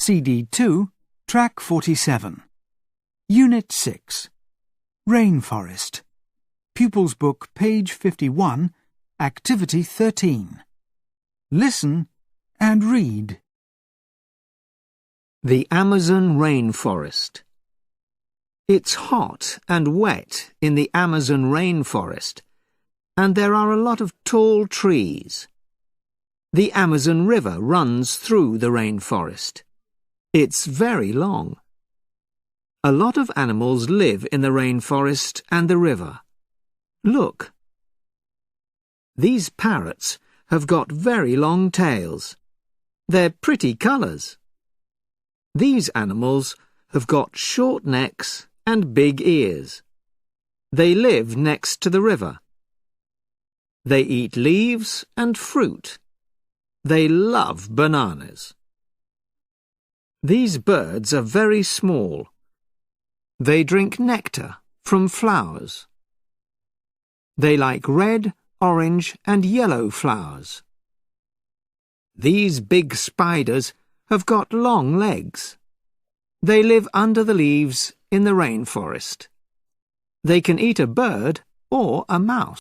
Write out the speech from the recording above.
CD2, Track 47. Unit 6. Rainforest. Pupils Book, page 51, Activity 13. Listen and read. The Amazon rainforest. It's hot and wet in the Amazon rainforest, and there are a lot of tall trees. The Amazon River runs through the rainforest. It's very long. A lot of animals live in the rainforest and the river. Look. These parrots have got very long tails. They're pretty colours. These animals have got short necks and big ears. They live next to the river. They eat leaves and fruit. They love bananas. These birds are very small. They drink nectar from flowers. They like red, orange and yellow flowers. These big spiders have got long legs. They live under the leaves in the rainforest. They can eat a bird or a mouse.